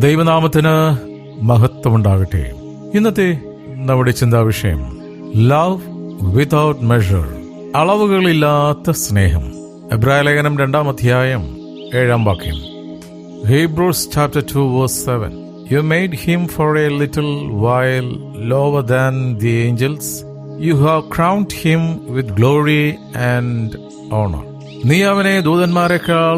ദൈവനാമത്തിന് മഹത്വമുണ്ടാകട്ടെ. ഇന്നത്തെ നമ്മുടെ ചിന്താവിഷയം ലവ് വിതൗട്ട് മെഷർ, അളവുകളില്ലാത്ത സ്നേഹം. എബ്രായ ലേഖനം 2-ാം അധ്യായം 7-ാം വാക്യം. Hebrews chapter 2 verse 7. You made him for a little while lower than the angels. You have crowned him with glory and honor. നീ അവനെ ദൂതന്മാരെക്കാൾ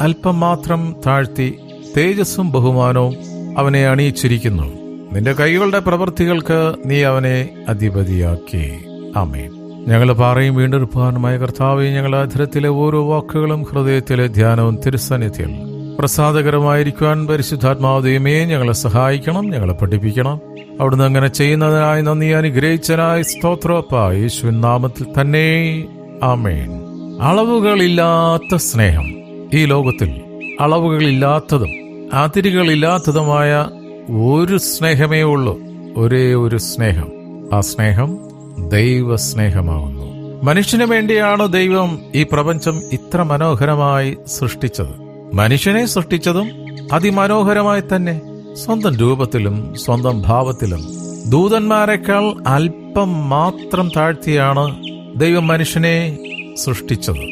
അല്പം മാത്രം താഴ്ത്തി തേജസ്സും ബഹുമാനവും അവനെ അണിയിച്ചിരിക്കുന്നു. നിന്റെ കൈകളുടെ പ്രവൃത്തികൾക്ക് നീ അവനെ അധിപതിയാക്കി. ആമേൻ. ഞങ്ങളുടെ പാറയും വീണ്ടെടുപ്പാനുമായ കർത്താവേ, ഞങ്ങളുടെ അധരത്തിലെ ഓരോ വാക്കുകളും ഹൃദയത്തിലെ ധ്യാനവും തിരുസന്നിധിയിൽ പ്രസാദകരമായിരിക്കുവാൻ പരിശുദ്ധാത്മാവ് ദൈവമേ ഞങ്ങളെ സഹായിക്കണം, ഞങ്ങളെ പഠിപ്പിക്കണം. അവിടുന്ന് അങ്ങനെ ചെയ്യുന്നതിനായി നന്ദി. അനുഗ്രഹിച്ചനായി സ്തോത്രപ്പ, യേശുവിൻ നാമത്തിൽ തന്നെ. ആമേൻ. അളവുകളില്ലാത്ത സ്നേഹം. ഈ ലോകത്തിൽ അളവുകളില്ലാത്തതും അതിരുകളില്ലാത്തതുമായ ഒരു സ്നേഹമേ ഉള്ളൂ, ഒരേ ഒരു സ്നേഹം. ആ സ്നേഹം ദൈവസ്നേഹമാകുന്നു. മനുഷ്യന് വേണ്ടിയാണ് ദൈവം ഈ പ്രപഞ്ചം ഇത്ര മനോഹരമായി സൃഷ്ടിച്ചത്. മനുഷ്യനെ സൃഷ്ടിച്ചതും അതിമനോഹരമായി തന്നെ, സ്വന്തം രൂപത്തിലും സ്വന്തം ഭാവത്തിലും. ദൂതന്മാരെക്കാൾ അല്പം മാത്രം താഴ്ത്തിയാണ് ദൈവം മനുഷ്യനെ സൃഷ്ടിച്ചത്,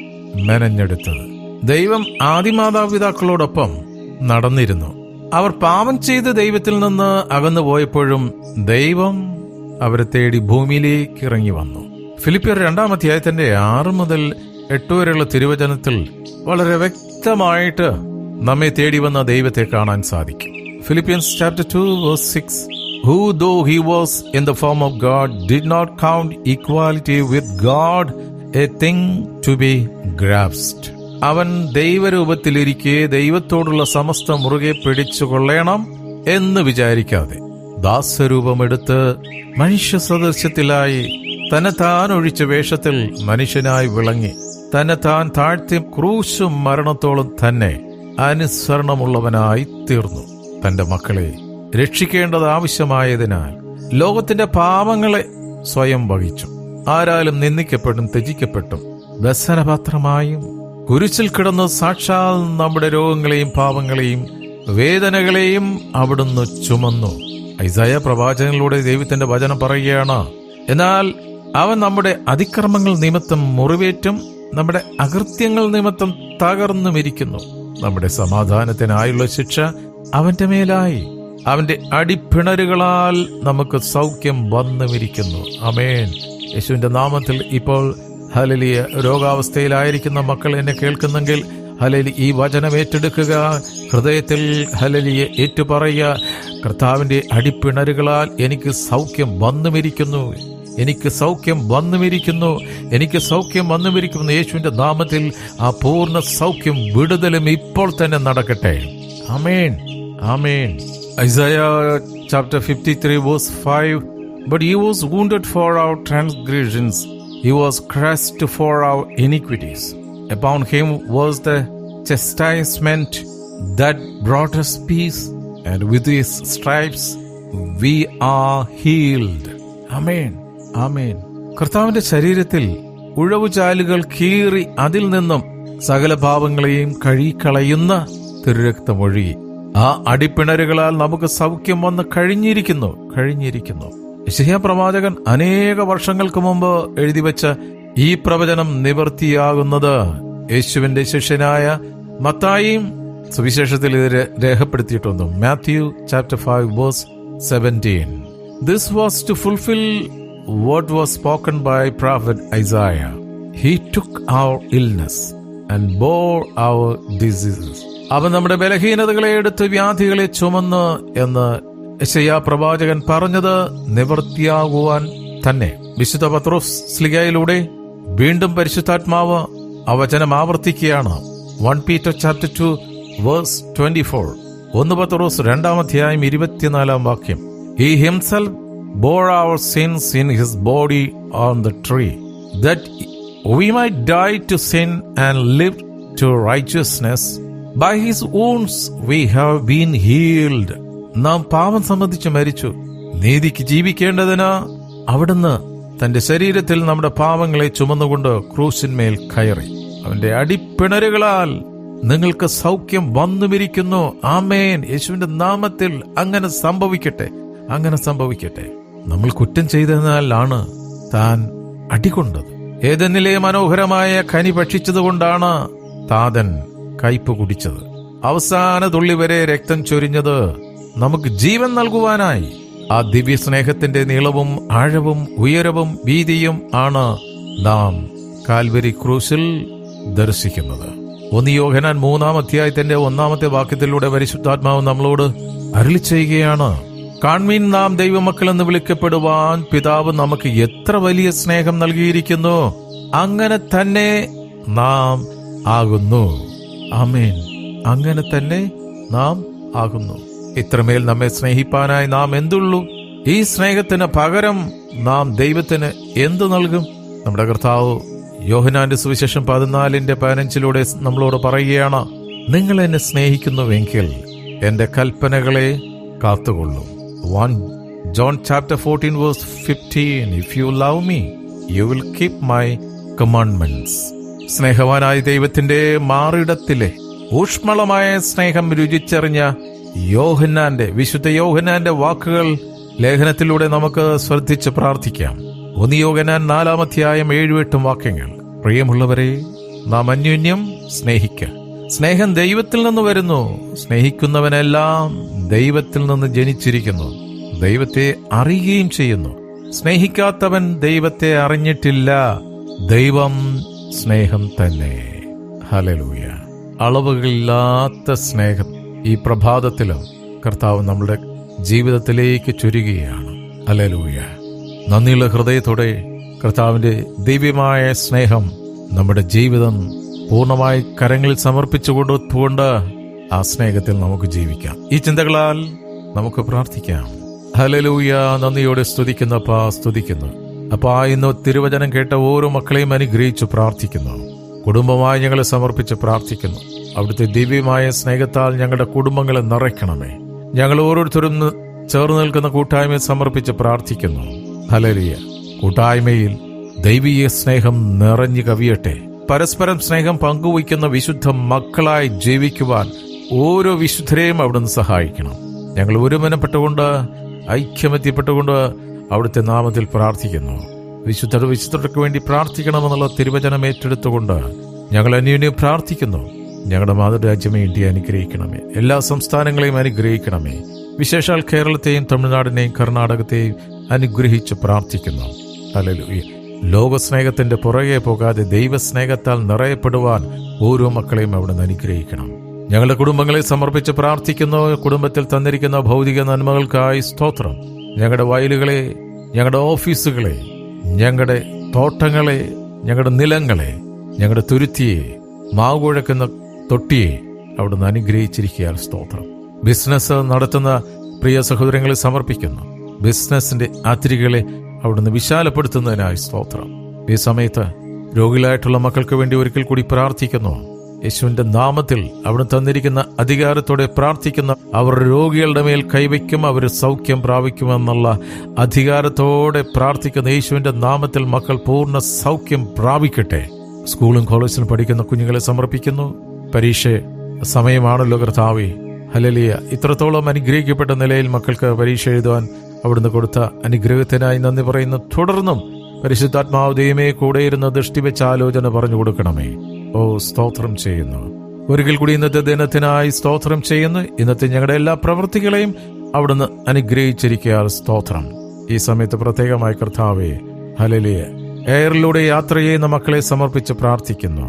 മെനഞ്ഞെടുത്തത്. ദൈവം ആദിമാതാപിതാക്കളോടൊപ്പം നടന്നിരുന്നു. അവർ പാപം ചെയ്ത് ദൈവത്തിൽ നിന്ന് അകന്നു പോയപ്പോഴും ദൈവം അവരെ തേടി ഭൂമിയിലേക്ക് ഇറങ്ങി വന്നു. ഫിലിപ്പിയർ 2-ാം അധ്യായത്തിന്റെ 6 മുതൽ 8 വരെയുള്ള തിരുവചനത്തിൽ വളരെ വ്യക്തമായിട്ട് നമ്മെ തേടി വന്ന ദൈവത്തെ കാണാൻ സാധിക്കും. Philippians chapter 2 verse 6. Who though he was in the form of God did not count equality with God a thing to be grasped. അവൻ ദൈവരൂപത്തിലിരിക്കെ ദൈവത്തോടുള്ള സമസ്ത മുറുകെ പിടിച്ചുകൊള്ളണം എന്ന് വിചാരിക്കാതെ ദാസരൂപമെടുത്ത് മനുഷ്യ സദൃശ്യത്തിലായി തന്നെത്താൻ ഒഴിച്ച വേഷത്തിൽ മനുഷ്യനായി വിളങ്ങി തന്നെത്താൻ താഴ്ത്തി ക്രൂശും മരണത്തോളം തന്നെ അനുസരണമുള്ളവനായി തീർന്നു. തന്റെ മക്കളെ രക്ഷിക്കേണ്ടത് ആവശ്യമായതിനാൽ ലോകത്തിന്റെ പാപങ്ങളെ സ്വയം വഹിച്ചു. ആരാലും നിന്ദിക്കപ്പെട്ടും ത്യജിക്കപ്പെട്ടും വ്യസനപാത്രമായും കുരിശിൽ കിടന്ന് സാക്ഷാൽ നമ്മുടെ രോഗങ്ങളെയും പാപങ്ങളെയും വേദനകളെയും അവിടുന്ന് ചുമന്നു. ഐസായ പ്രവാചകനിലൂടെ ദൈവത്തിന്റെ വചനം പറയുകയാണ്, എന്നാൽ അവൻ നമ്മുടെ അതിക്രമങ്ങൾ നിമിത്തം മുറിവേറ്റും നമ്മുടെ അകൃത്യങ്ങൾ നിമിത്തം തകർന്നുമിരിക്കുന്നു. നമ്മുടെ സമാധാനത്തിനായുള്ള ശിക്ഷ അവന്റെ മേലായി, അവന്റെ അടിപ്പിണരുകളാൽ നമുക്ക് സൗഖ്യം വന്നുമിരിക്കുന്നു. ആമേൻ. യേശുവിന്റെ നാമത്തിൽ ഇപ്പോൾ ഹല്ലേലൂയ. രോഗാവസ്ഥയിലായിരിക്കുന്ന മക്കൾ എന്നെ കേൾക്കുന്നെങ്കിൽ ഹല്ലേലൂയ ഈ വചനം ഏറ്റെടുക്കുക. ഹൃദയത്തിൽ ഹല്ലേലൂയ ഏറ്റുപറയുക, കർത്താവിന്റെ അടിപ്പിണരുകളാൽ എനിക്ക് സൗഖ്യം വന്നുമിരിക്കുന്നു, എനിക്ക് സൗഖ്യം വന്നുമിരിക്കുന്നു, എനിക്ക് സൗഖ്യം വന്നുമിരിക്കുന്നു. യേശുവിന്റെ നാമത്തിൽ ആ പൂർണ്ണ സൗഖ്യം വിടുതലും ഇപ്പോൾ തന്നെ നടക്കട്ടെ. ആമേൻ, ആമേൻ. Isaiah chapter 53 verse 5. But he was wounded for our transgressions, he was crushed for our iniquities. Upon him was the chastisement that brought us peace, and with his stripes we are healed. Amen, amen. കർത്താവിന്റെ ശരീരത്തിൽ ഉഴവുചാലുകൾ കീറി അതിൽ നിന്നും സകല പാപങ്ങളെയും കഴുകിക്കളയുന്ന തിരുരക്തമൊഴുകി. ആ അടിപ്പിണരുകളാൽ നമുക്ക് സൗഖ്യം വന്ന് കഴിഞ്ഞിരിക്കുന്നു. യെശയ്യാ പ്രവാചകൻ അനേക വർഷങ്ങൾക്ക് മുമ്പ് എഴുതിവെച്ച ഈ പ്രവചനം നിവൃത്തിയാകുന്നത് യേശുവിന്റെ ശിഷ്യനായ മത്തായിയും സുവിശേഷത്തിൽ ഇത് രേഖപ്പെടുത്തിയിട്ടുണ്ട്. Matthew chapter 5 verse 17. This was to fulfill what was spoken by prophet Isaiah. He took our illness and bore our diseases. അവൻ നമ്മുടെ ബലഹീനതകളെ എടുത്ത് വ്യാധികളെ ചുമന്ന് എന്ന് യെശയ്യാ പ്രവാചകൻ പറഞ്ഞത് നിവൃത്തിയാകുവാൻ തന്നെ. വിശുദ്ധ പത്രോസ് ശ്ലീഹായിലൂടെ വീണ്ടും പരിശുദ്ധാത്മാവ് ആ വചനം ആവർത്തിക്കുകയാണ്. 1 Peter chapter 2 verse 24. 1 പത്രോസ് 2-ാം അധ്യായം 24-ാം വാക്യം. He himself bore our sins in his body on the tree, that we might die to sin and live to righteousness. By his wounds we have been healed. നാം പാപം സംബന്ധിച്ച് മരിച്ചു, നീതിക്ക് ജീവിക്കേണ്ടതിന് അവിടുന്ന് തന്റെ ശരീരത്തിൽ നമ്മുടെ പാപങ്ങളെ ചുമന്നുകൊണ്ട് ക്രൂശിന്മേൽ കയറി. അവന്റെ അടിപ്പിണരുകളാൽ നിങ്ങൾക്ക് സൗഖ്യം വന്നുമിരിക്കുന്നു. ആമേൻ. യേശുവിന്റെ നാമത്തിൽ അങ്ങനെ സംഭവിക്കട്ടെ, അങ്ങനെ സംഭവിക്കട്ടെ. നമ്മൾ കുറ്റം ചെയ്തതിനാലാണ് താൻ അടികൊണ്ടത്. ഏതെന്നിലെ മനോഹരമായ കനി ഭക്ഷിച്ചതുകൊണ്ടാണ് താതൻ കയ്പ് കുടിച്ചത്. അവസാന തുള്ളി വരെ രക്തം ചൊരിഞ്ഞത് നമുക്ക് ജീവൻ നൽകുവാനായി. ആ ദിവ്യ സ്നേഹത്തിന്റെ നീളവും ആഴവും ഉയരവും വീതിയും ആണ് നാം കാൽവരി ക്രൂശിൽ ദർശിക്കുന്നത്. 1 യോഹന്നാൻ 3-ാം അധ്യായത്തിന്റെ 1-ാമത്തെ വാക്യത്തിലൂടെ പരിശുദ്ധാത്മാവ് നമ്മളോട് അരുളി ചെയ്യുകയാണ്, കാൺമീൻ, നാം ദൈവമക്കളെന്ന് വിളിക്കപ്പെടുവാൻ പിതാവ് നമുക്ക് എത്ര വലിയ സ്നേഹം നൽകിയിരിക്കുന്നു, അങ്ങനെ തന്നെ നാം ആകുന്നു. ആമേൻ. അങ്ങനെ തന്നെ നാം ആകുന്നു. ഇത്രമേൽ നമ്മെ സ്നേഹിപ്പാനായി നാം എന്തുള്ളൂ? ഈ സ്നേഹത്തിന് പകരം നാം ദൈവത്തിന് എന്തു നൽകും? നമ്മുടെ കർത്താവ് യോഹന്നാന്റെ സുവിശേഷം 14:15 നമ്മളോട് പറയുകയാണ്, നിങ്ങൾ എന്നെ സ്നേഹിക്കുന്നുവെങ്കിൽ എന്റെ കൽപ്പനകളെ കാത്തുകൊള്ളും. 1 John 14:15 If you love me, you will keep my commandments. സ്നേഹവാനായ ദൈവത്തിന്റെ മാറിടത്തിലെ ഊഷ്മളമായ സ്നേഹം രുചിച്ചറിഞ്ഞ വിശുദ്ധ യോഹന്നാന്റെ വാക്കുകൾ ലേഖനത്തിലൂടെ നമുക്ക് ശ്രദ്ധിച്ച് പ്രാർത്ഥിക്കാം. 1 യോഹന്നാൻ 4-ാം അധ്യായം 7-8 വാക്യങ്ങൾ. പ്രിയമുള്ളവരെ, നാം അന്യോന്യം സ്നേഹിക്കുക. സ്നേഹം ദൈവത്തിൽ നിന്ന് വരുന്നു. സ്നേഹിക്കുന്നവനെല്ലാം ദൈവത്തിൽ നിന്ന് ജനിച്ചിരിക്കുന്നു, ദൈവത്തെ അറിയുകയും ചെയ്യുന്നു. സ്നേഹിക്കാത്തവൻ ദൈവത്തെ അറിഞ്ഞിട്ടില്ല. ദൈവം സ്നേഹം തന്നെ. ഹല്ലേലൂയ. അളവുകളില്ലാത്ത സ്നേഹം ഈ പ്രഭാതത്തിലും കർത്താവ് നമ്മുടെ ജീവിതത്തിലേക്ക് ചൊരിയുകയാണ്. ഹല്ലേലൂയ. നന്ദിയുള്ള ഹൃദയത്തോടെ കർത്താവിന്റെ ദിവ്യമായ സ്നേഹം നമ്മുടെ ജീവിതം പൂർണ്ണമായി കരങ്ങളിൽ സമർപ്പിച്ചുകൊണ്ട് ആ സ്നേഹത്തിൽ നമുക്ക് ജീവിക്കാം. ഈ ചിന്തകളാൽ നമുക്ക് പ്രാർത്ഥിക്കാം. ഹല്ലേലൂയ. നന്ദിയോടെ സ്തുതിക്കുന്നപ്പാ, സ്തുതിക്കുന്നു അപ്പാ. ഇന്ന് തിരുവചനം കേട്ട ഓരോ മക്കളെയും അനുഗ്രഹിച്ചു പ്രാർത്ഥിക്കുന്നു. കുടുംബമായി ഞങ്ങളെ സമർപ്പിച്ച് പ്രാർത്ഥിക്കുന്നു. അവിടുത്തെ ദിവ്യമായ സ്നേഹത്താൽ ഞങ്ങളുടെ കുടുംബങ്ങളെ നിറയ്ക്കണമേ. ഞങ്ങൾ ഓരോരുത്തരും ചേർന്ന് നിൽക്കുന്ന കൂട്ടായ്മയെ സമർപ്പിച്ച് പ്രാർത്ഥിക്കുന്നു. ഹല്ലേലൂയ. കൂട്ടായ്മയിൽ ദൈവീയ സ്നേഹം നിറഞ്ഞു കവിയട്ടെ. പരസ്പരം സ്നേഹം പങ്കുവയ്ക്കുന്ന വിശുദ്ധ മക്കളായി ജീവിക്കുവാൻ ഓരോ വിശുദ്ധരെയും അവിടുന്ന് സഹായിക്കണം. ഞങ്ങൾ ഒരുമനപ്പെട്ടുകൊണ്ട്, ഐക്യമെത്തിപ്പെട്ടുകൊണ്ട് അവിടുത്തെ നാമത്തിൽ പ്രാർത്ഥിക്കുന്നു. വിശുദ്ധർക്ക് വേണ്ടി പ്രാർത്ഥിക്കണമെന്നുള്ള തിരുവചനം ഏറ്റെടുത്തുകൊണ്ട് ഞങ്ങൾ അന്യോന്യം പ്രാർത്ഥിക്കുന്നു. ഞങ്ങളുടെ മാതൃരാജ്യമേ ഇന്ത്യ അനുഗ്രഹിക്കണമേ. എല്ലാ സംസ്ഥാനങ്ങളെയും അനുഗ്രഹിക്കണമേ. വിശേഷാൽ കേരളത്തെയും തമിഴ്നാടിനെയും കർണാടകത്തെയും അനുഗ്രഹിച്ച് പ്രാർത്ഥിക്കുന്നു. ഹല്ലേലൂയ. ലോകസ്നേഹത്തിന്റെ പുറകെ പോകാതെ ദൈവസ്നേഹത്താൽ നിറയപ്പെടുവാൻ ഓരോ മക്കളെയും അവിടുന്ന് അനുഗ്രഹിക്കണം. ഞങ്ങളുടെ കുടുംബങ്ങളെ സമർപ്പിച്ച് പ്രാർത്ഥിക്കുന്നു. കുടുംബത്തിൽ തന്നിരിക്കുന്ന ഭൗതിക നന്മകൾക്കായി സ്തോത്രം. ഞങ്ങളുടെ വയലുകളെ, ഞങ്ങളുടെ ഓഫീസുകളെ, ഞങ്ങളുടെ തോട്ടങ്ങളെ, ഞങ്ങളുടെ നിലങ്ങളെ, ഞങ്ങളുടെ തുരുത്തിയെ, മാവ് കുഴക്കുന്ന തൊട്ടിയെ അവിടുന്ന് അനുഗ്രഹിച്ചിരിക്കാൻ സ്തോത്രം. ബിസിനസ് നടത്തുന്ന പ്രിയ സഹോദരങ്ങളെ സമർപ്പിക്കുന്നു. ബിസിനസിന്റെ അതിരുകളെ അവിടുന്ന് വിശാലപ്പെടുത്തുന്നതിനായി സ്തോത്രം. ഈ സമയത്ത് രോഗികളായിട്ടുള്ള മക്കൾക്ക് വേണ്ടി ഒരിക്കൽ കൂടി പ്രാർത്ഥിക്കുന്നു. യേശുവിന്റെ നാമത്തിൽ അവിടുന്ന് തന്നിരിക്കുന്ന അധികാരത്തോടെ പ്രാർത്ഥിക്കുന്ന അവർ രോഗികളുടെ മേൽ കൈവയ്ക്കും, അവർ സൗഖ്യം പ്രാപിക്കുമെന്നുള്ള അധികാരത്തോടെ പ്രാർത്ഥിക്കുന്ന യേശുവിന്റെ നാമത്തിൽ മക്കൾ പൂർണ്ണ സൗഖ്യം പ്രാപിക്കട്ടെ. സ്കൂളും കോളേജിലും പഠിക്കുന്ന കുഞ്ഞുങ്ങളെ സമർപ്പിക്കുന്നു. പരീക്ഷ സമയമാണല്ലോ കർത്താവേ. ഹല്ലേലൂയ. ഇത്രത്തോളം അനുഗ്രഹിക്കപ്പെട്ട നിലയിൽ മക്കൾക്ക് പരീക്ഷ എഴുതുവാൻ അവിടുന്ന് കൊടുത്ത അനുഗ്രഹത്തിനായി നന്ദി പറയുന്നു. തുടർന്നും പരിശുദ്ധാത്മാവ് ദൈവമേ കൂടെ ഇരുന്ന് ദൃഷ്ടി വെച്ച് ആലോചന പറഞ്ഞു കൊടുക്കണമേ. ഓ, സ്തോത്രം ചെയ്യുന്നു. ഒരിക്കൽ കൂടി ഇന്നത്തെ ദിനത്തിനായി സ്തോത്രം ചെയ്യുന്നു. ഇന്നത്തെ ഞങ്ങളുടെ എല്ലാ പ്രവൃത്തികളെയും അവിടുന്ന് അനുഗ്രഹിച്ചിരിക്കുക. സ്തോത്രം. ഈ സമയത്ത് പ്രത്യേകമായി കർത്താവേ, ഹല്ലേലൂയ, എയറിലൂടെ യാത്ര ചെയ്യുന്ന മക്കളെ സമർപ്പിച്ച് പ്രാർത്ഥിക്കുന്നു.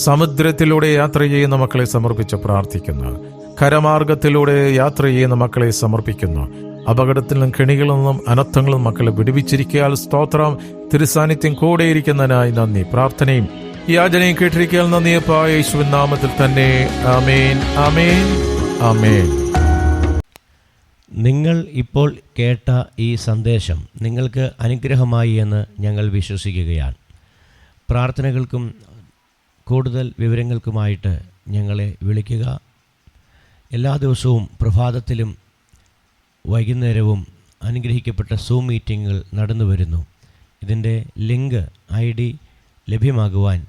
സമുദ്രത്തിലൂടെ യാത്ര ചെയ്യുന്ന മക്കളെ സമർപ്പിച്ച് പ്രാർത്ഥിക്കുന്നു. കരമാർഗത്തിലൂടെ യാത്ര ചെയ്യുന്ന മക്കളെ സമർപ്പിക്കുന്നു. അപകടത്തിൽ നിന്നും കെണികളിൽ നിന്നും അനർത്ഥങ്ങളും മക്കളെ വിടുവിച്ചിരിക്കാൻ സ്തോത്രം. തിരുസാന്നിധ്യം കൂടെയിരിക്കുന്നതിനായി നന്ദി. പ്രാർത്ഥനയും യാചനയും കേട്ടിരിക്കാൻ നന്ദിയപ്പാ, യേശുവിൻ നാമത്തിൽ തന്നെ. ആമേൻ, ആമേൻ, ആമേൻ. നിങ്ങൾ ഇപ്പോൾ കേട്ട ഈ സന്ദേശം നിങ്ങൾക്ക് അനുഗ്രഹമായി എന്ന് ഞങ്ങൾ വിശ്വസിക്കുകയാണ്. പ്രാർത്ഥനകൾക്കും കൂടുതൽ വിവരങ്ങൾക്കുമായിട്ട് ഞങ്ങളെ വിളിക്കുക. എല്ലാ ദിവസവും പ്രഭാതത്തിലും വൈകുന്നേരവും അനുഗ്രഹിക്കപ്പെട്ട സൂം മീറ്റിങ്ങുകൾ നടന്നു വരുന്നു. ഇതിൻ്റെ ലിങ്ക് ID ലഭ്യമാകുവാൻ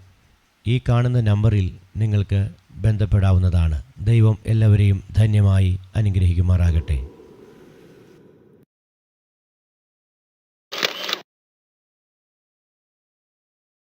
ഈ കാണുന്ന നമ്പറിൽ നിങ്ങൾക്ക് ബന്ധപ്പെടാവുന്നതാണ്. ദൈവം എല്ലാവരെയും ധന്യമായി അനുഗ്രഹിക്കുമാറാകട്ടെ.